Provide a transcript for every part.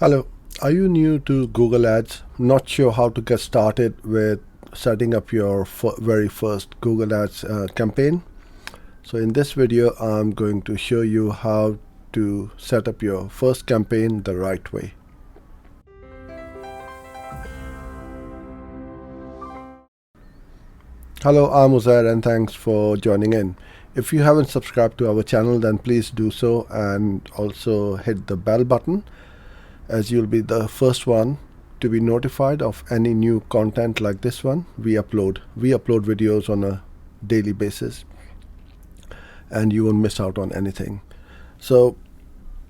Hello, are you new to Google Ads? Not sure how to get started with setting up your very first Google Ads campaign? So in this video, I'm going to show you how to set up your first campaign the right way. Hello, I'm Uzair and thanks for joining in. If you haven't subscribed to our channel, then please do so and also hit the bell button, as you'll be the first one to be notified of any new content like this one we upload. We upload videos on a daily basis and you won't miss out on anything. So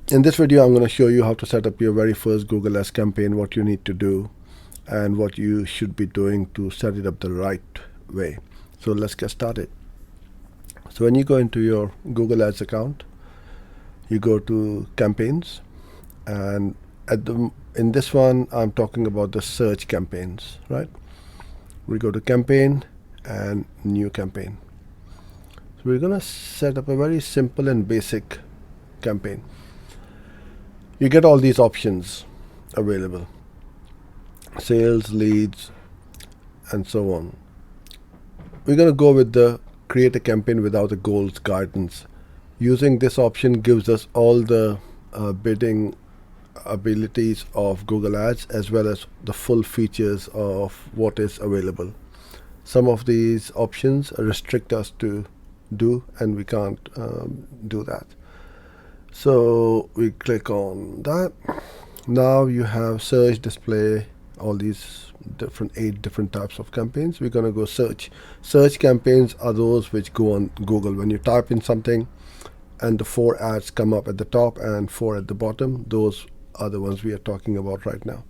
in this video, I'm going to show you how to set up your very first Google Ads campaign, what you need to do and what you should be doing to set it up the right way. So let's get started. So when you go into your Google Ads account, you go to campaigns, and in this one I'm talking about the search campaigns, right? We go to campaign and new campaign. So we're gonna set up a very simple and basic campaign. You get all these options available: sales, leads, and so on. We're gonna go with the create a campaign without a goals guidance. Using this option gives us all the bidding abilities of Google Ads as well as the full features of what is available. Some of these options restrict us to do, and we can't do that. So we click on that. Now you have search, display, all these eight different types of campaigns. We're going to go search. Search campaigns are those which go on Google. When you type in something and the 4 ads come up at the top and 4 at the bottom, those are the ones we are talking about right now.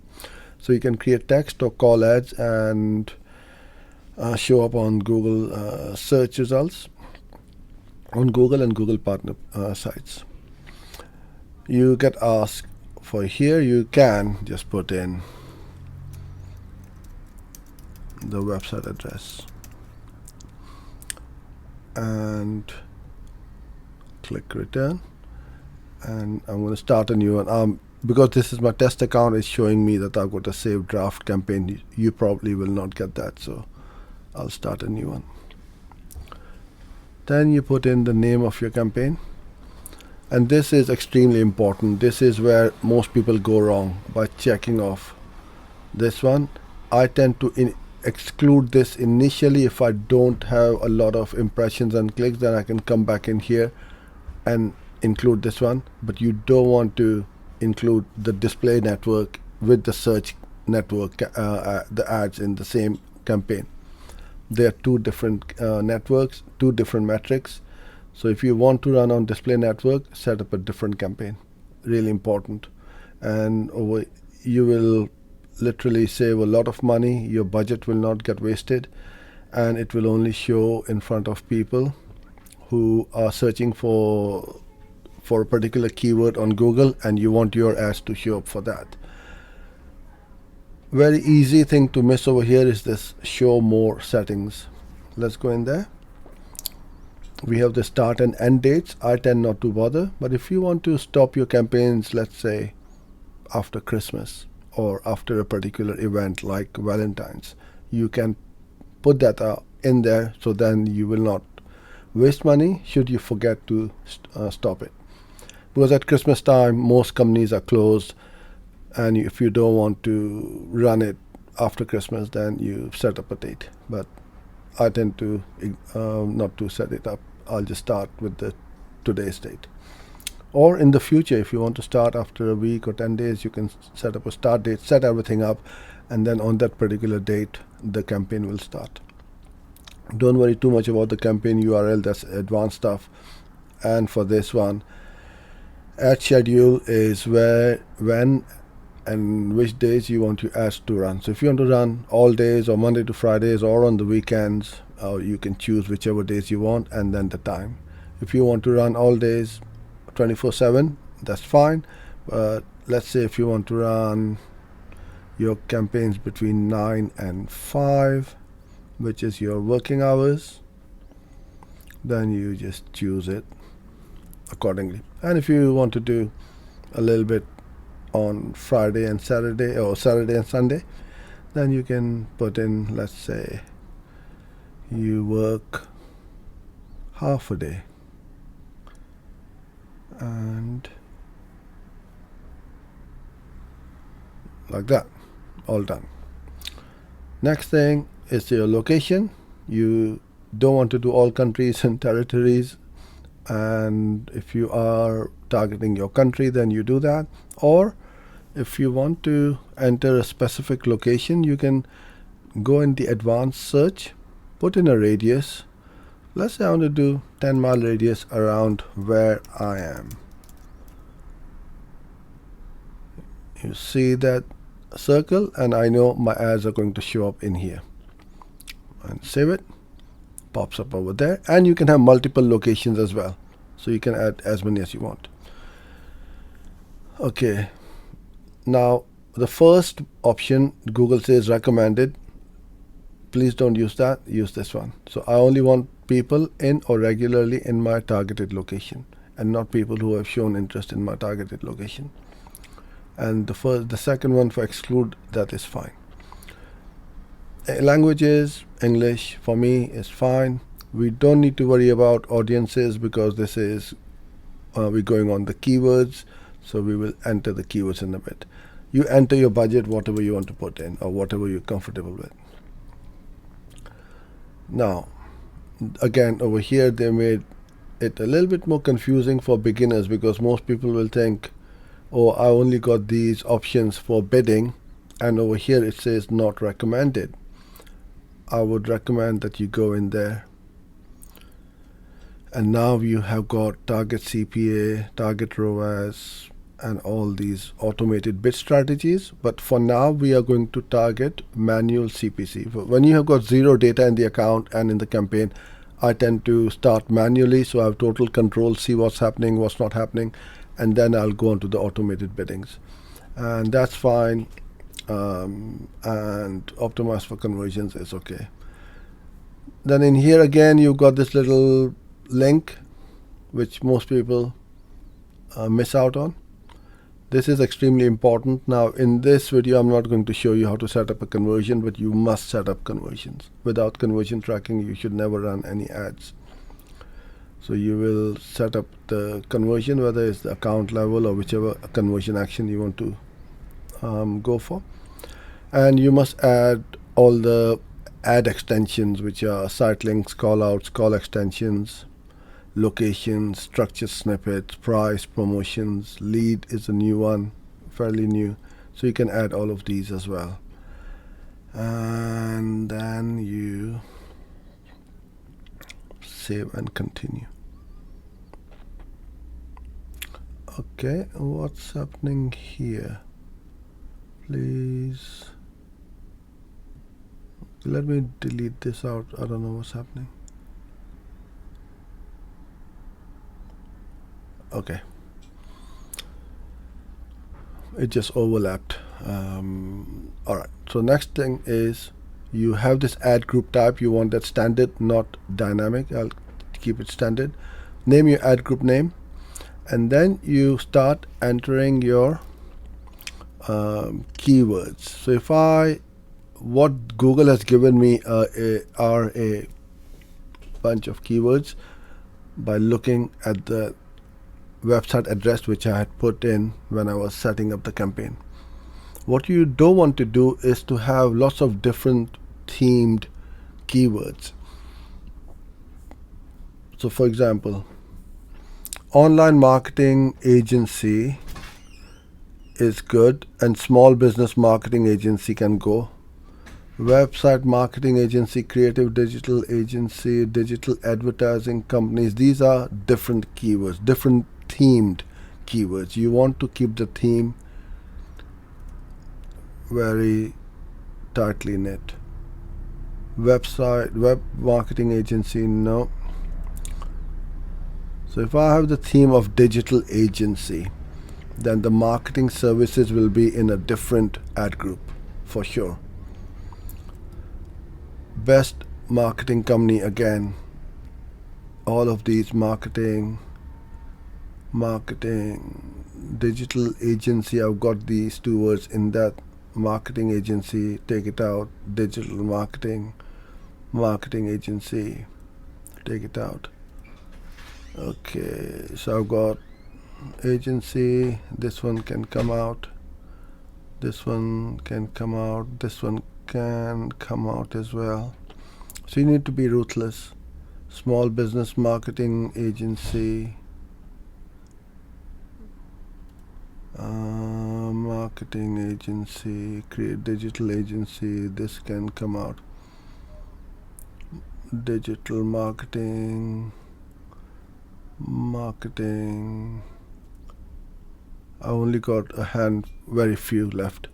So you can create text or call ads and show up on Google search results on Google and Google partner sites. You get asked for here, you can just put in the website address and click return, and I'm going to start a new one. Because this is my test account, it's showing me that I've got a saved draft campaign. You probably will not get that, so I'll start a new one. Then you put in the name of your campaign, and this is extremely important. This is where most people go wrong by checking off this one. I tend to exclude this initially. If I don't have a lot of impressions and clicks, then I can come back in here and include this one. But you don't want to include the display network with the search network, the ads in the same campaign. They are two different networks, two different metrics. So if you want to run on display network, set up a different campaign. Really important. And you will literally save a lot of money. Your budget will not get wasted, and it will only show in front of people who are searching for a particular keyword on Google, and you want your ads to show up for that. Very easy thing to miss over here is this show more settings. Let's go in there. We have the start and end dates. I tend not to bother, but if you want to stop your campaigns, let's say after Christmas or after a particular event like Valentine's, you can put that in there, so then you will not waste money should you forget to stop it. Because at Christmas time, most companies are closed, and if you don't want to run it after Christmas, then you set up a date. But I tend to not to set it up. I'll just start with the today's date. Or in the future, if you want to start after a week or 10 days, you can set up a start date, set everything up, and then on that particular date, the campaign will start. Don't worry too much about the campaign URL, that's advanced stuff. And for this one, ad schedule is when and which days you want your ads to run. So if you want to run all days or Monday to Fridays or on the weekends, you can choose whichever days you want and then the time. If you want to run all days 24/7, that's fine. But let's say if you want to run your campaigns between 9 and 5, which is your working hours, then you just choose it accordingly. And if you want to do a little bit on Friday and Saturday, or Saturday and Sunday, then you can put in, let's say you work half a day, and like that, all done. Next thing is your location. You don't want to do all countries and territories, and if you are targeting your country, then you do that. Or if you want to enter a specific location, you can go in the advanced search, put in a radius. Let's say I want to do 10-mile radius around where I am. You see that circle, and I know my ads are going to show up in here. And save it, pops up over there, and you can have multiple locations as well, so you can add as many as you want. Okay, now the first option, Google says recommended. Please don't use that, use this one. So I only want people in or regularly in my targeted location, and not people who have shown interest in my targeted location. And the second one for exclude, that is fine. Languages, English for me is fine. We don't need to worry about audiences because this is we're going on the keywords, so we will enter the keywords in a bit. You enter your budget, whatever you want to put in or whatever you're comfortable with. Now again, over here they made it a little bit more confusing for beginners, because most people will think, oh, I only got these options for bidding, and over here it says not recommended. I would recommend that you go in there, and now you have got target CPA, target ROAS, and all these automated bid strategies. But for now we are going to target manual CPC. When you have got zero data in the account and in the campaign, I tend to start manually, so I have total control, see what's happening, what's not happening, and then I'll go on to the automated biddings, and that's fine. And optimize for conversions is okay. Then in here again you've got this little link which most people miss out on. This is extremely important. Now in this video I'm not going to show you how to set up a conversion, but you must set up conversions. Without conversion tracking you should never run any ads. So you will set up the conversion, whether it's the account level or whichever conversion action you want to go for. And you must add all the ad extensions, which are site links, callouts, call extensions, locations, structured snippets, price, promotions. Lead is a new one, fairly new. So you can add all of these as well. And then you save and continue. Okay, what's happening here? Please let me delete this out. I don't know what's happening. Okay, it just overlapped. Alright, so next thing is you have this ad group type. You want that standard, not dynamic. I'll keep it standard. Name your ad group name, and then you start entering your keywords. So if what Google has given me are a bunch of keywords by looking at the website address which I had put in when I was setting up the campaign. What you don't want to do is to have lots of different themed keywords. So for example, online marketing agency is good, and small business marketing agency can go. Website marketing agency, creative digital agency, digital advertising companies, these are different keywords, different themed keywords. You want to keep the theme very tightly knit. Web marketing agency, no. So if I have the theme of digital agency, then the marketing services will be in a different ad group for sure. Best marketing company, again, all of these marketing, digital agency, I've got these two words in that. Marketing agency, take it out. Digital marketing, marketing agency, take it out. Okay, so I've got agency, this one can come out, this one can come out, this one can come out as well. So you need to be ruthless. Small business marketing agency, marketing agency, create digital agency, this can come out. Digital marketing, marketing. I only got very few left.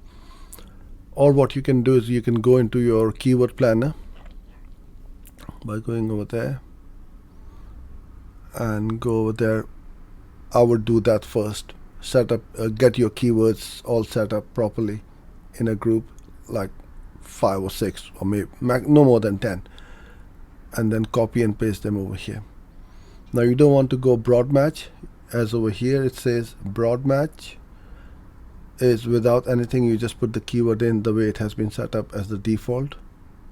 Or what you can do is you can go into your keyword planner by going over there and go over there. I would do that first. Set up, get your keywords all set up properly in a group, like 5 or 6 or maybe no more than 10, and then copy and paste them over here. Now you don't want to go broad match, as over here it says broad match is without anything. You just put the keyword in the way it has been set up as the default.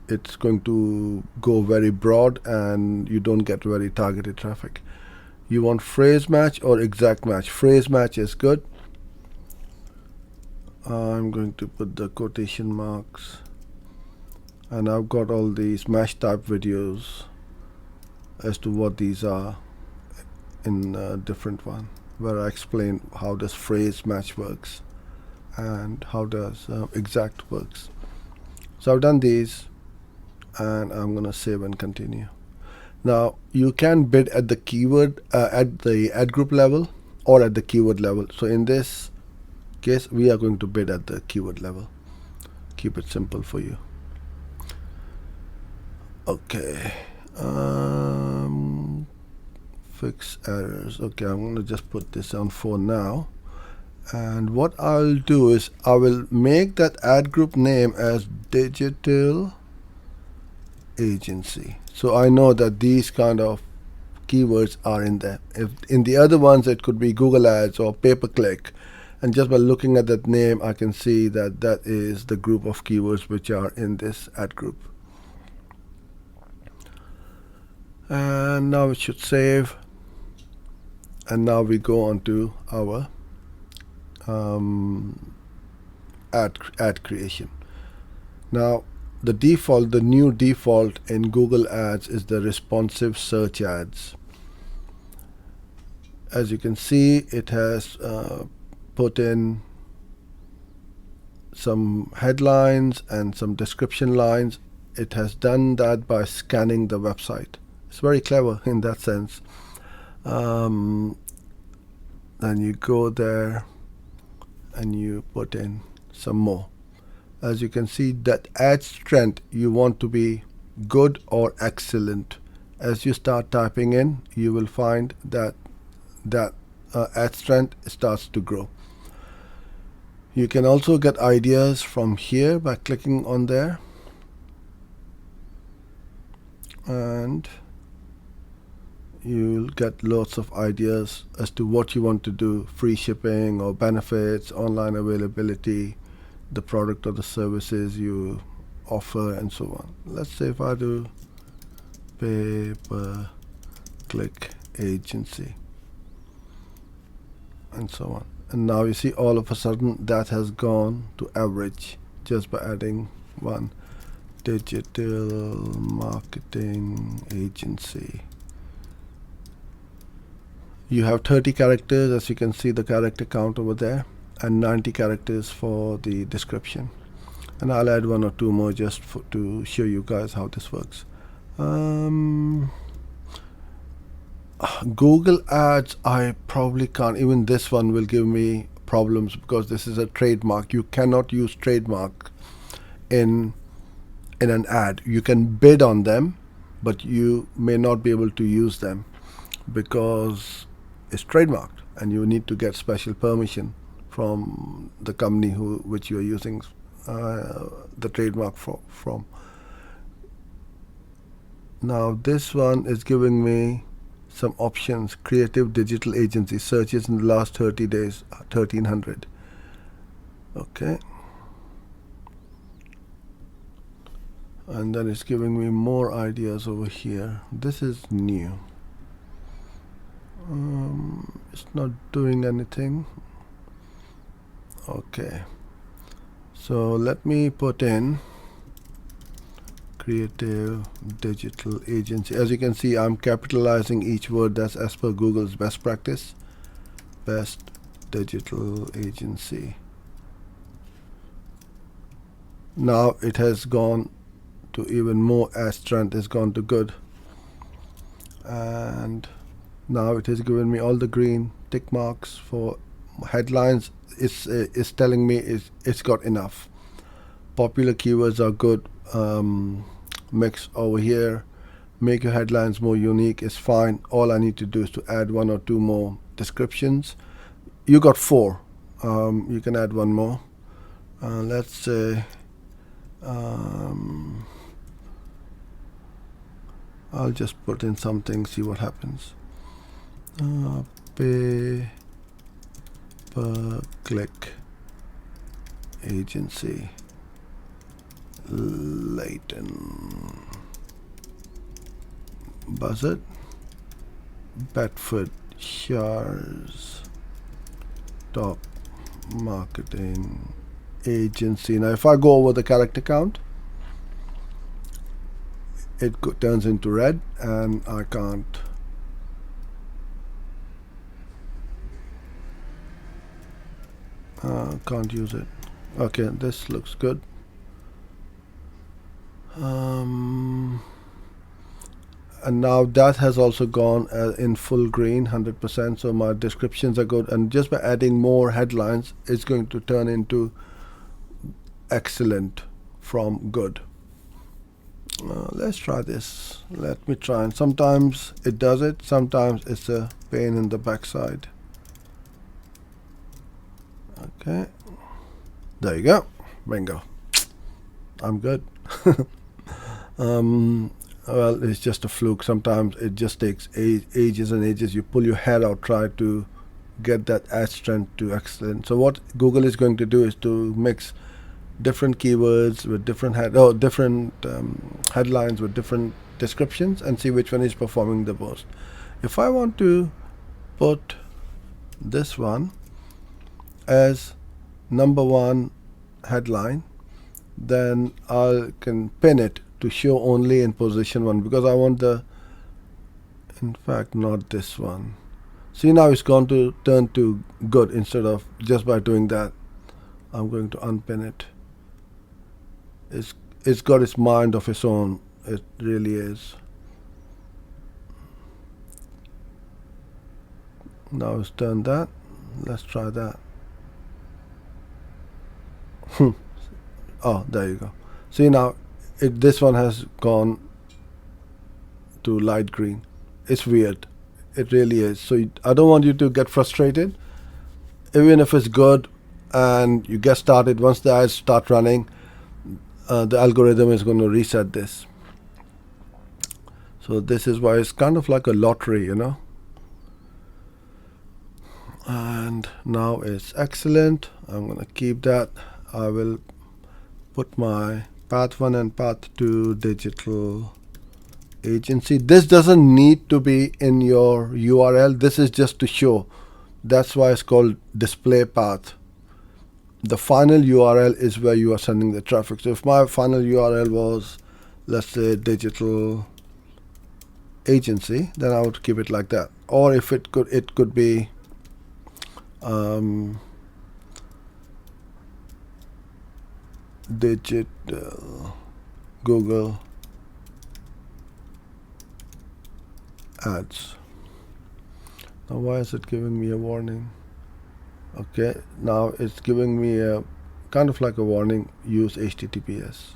It's going to go very broad and you don't get very targeted traffic. You want phrase match or exact match. Phrase match is good. I'm going to put the quotation marks, and I've got all these match type videos as to what these are in a different one, where I explain how does phrase match works and how does exact works. So I've done these, and I'm gonna save and continue. Now you can bid at the keyword at the ad group level or at the keyword level. So in this case we are going to bid at the keyword level. Keep it simple for you. Okay, fix errors. Okay, I'm going to just put this on for now, and what I'll do is I will make that ad group name as digital agency, so I know that these kind of keywords are in there. If in the other ones it could be Google Ads or pay-per-click, and just by looking at that name I can see that that is the group of keywords which are in this ad group. And now it should save, and now we go on to our ad creation. Now the new default in Google Ads is the responsive search ads. As you can see, it has put in some headlines and some description lines. It has done that by scanning the website. It's very clever in that sense. Then you go there and you put in some more. As you can see, that ad strength you want to be good or excellent. As you start typing in, you will find that ad strength starts to grow. You can also get ideas from here by clicking on there, and you'll get lots of ideas as to what you want to do: free shipping or benefits, online availability, the product or the services you offer, and so on. Let's say if I do pay-per-click agency and so on, and now you see all of a sudden that has gone to average just by adding one: digital marketing agency. You have 30 characters, as you can see the character count over there, and 90 characters for the description. And I'll add 1 or 2 more just to show you guys how this works. Google Ads, I probably can't. Even this one will give me problems because this is a trademark. You cannot use trademark in an ad. You can bid on them, but you may not be able to use them because it's trademarked, and you need to get special permission from the company which you are using the trademark from. Now this one is giving me some options. Creative digital agency searches in the last 30 days, 1300. Okay, and then it's giving me more ideas over here. This is new. It's not doing anything. Okay, so let me put in creative digital agency. As you can see, I'm capitalizing each word. That's as per Google's best practice. Best digital agency. Now it has gone to even more ad strength. It's gone to good, and now it has given me all the green tick marks for headlines. It's telling me it's got enough. Popular keywords are good. Mix over here. Make your headlines more unique is fine. All I need to do is to add 1 or 2 more descriptions. You got 4. You can add 1 more. Let's say I'll just put in something, see what happens. Pay per click agency, Leighton Buzzard, Bedfordshire's top marketing agency. Now if I go over the character count, it turns into red and I can't use it. Okay, this looks good. And now that has also gone in full green, 100%. So my descriptions are good, and just by adding more headlines, it's going to turn into excellent from good. Let's try this. Let me try. And sometimes it does it. Sometimes it's a pain in the backside. Okay, there you go. Bingo. I'm good. Well, it's just a fluke. Sometimes it just takes ages and ages. You pull your hair out, try to get that ad strength to excellent. So what Google is going to do is to mix different keywords with different headlines with different descriptions and see which one is performing the most. If I want to put this one as #1 headline, then I can pin it to show only in position 1, because I want in fact not this one. See, now it's going to turn to good instead of just by doing that. I'm going to unpin it. It's got its mind of its own. It really is. Now it's done that. Let's try that. Oh, there you go. See, now this one has gone to light green. It's weird. It really is. So I don't want you to get frustrated. Even if it's good and you get started, once the ads start running, the algorithm is going to reset this. So this is why it's kind of like a lottery, And now it's excellent. I'm going to keep that. I will put my path 1 and path 2 digital agency. This doesn't need to be in your URL. This is just to show. That's why it's called display path. The final URL is where you are sending the traffic. So if my final URL was, let's say, digital agency, then I would keep it like that. Or if it could be digital Google ads. Now why is it giving me a warning? Okay, now it's giving me a kind of like a warning, use HTTPS.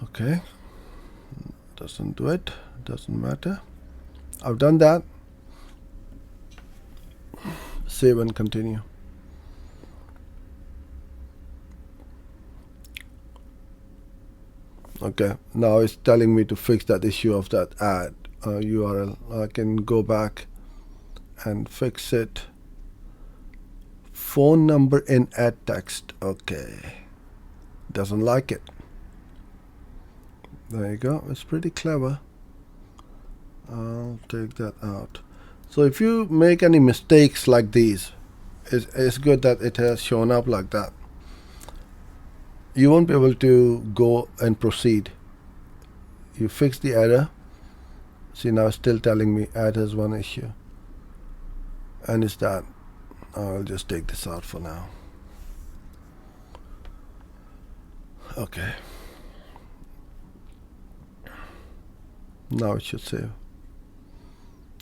Okay, doesn't do it, doesn't matter. I've done that. Save and continue. Okay, now it's telling me to fix that issue of that ad URL. I can go back and fix it. Phone number in ad text. Okay, doesn't like it. There you go. It's pretty clever. I'll take that out. So if you make any mistakes like these, it's good that it has shown up like that. You won't be able to go and proceed. You fix the error. See, now it's still telling me ad has one issue, and it's that. I'll just take this out for now. Okay, now it should save.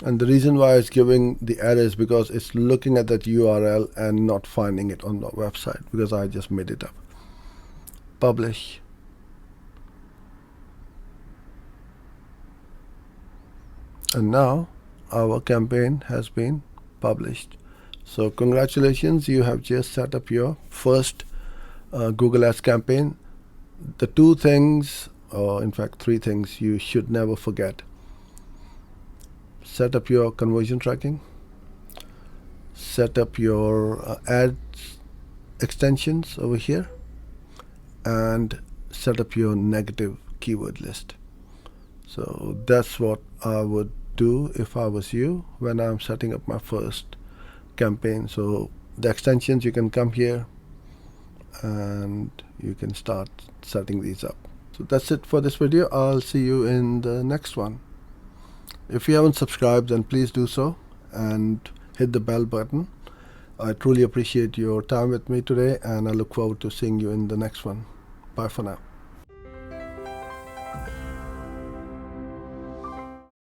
And the reason why it's giving the error is because it's looking at that URL and not finding it on the website, because I just made it up. Publish. And now our campaign has been published. So congratulations, you have just set up your first Google Ads campaign. The two things, or in fact 3 things, you should never forget. Set up your conversion tracking, set up your ads extensions over here, and set up your negative keyword list. So that's what I would do if I was you when I'm setting up my first campaign. So the extensions, you can come here and you can start setting these up. So that's it for this video. I'll see you in the next one. If you haven't subscribed, then please do so and hit the bell button. I truly appreciate your time with me today, and I look forward to seeing you in the next one. Bye for now.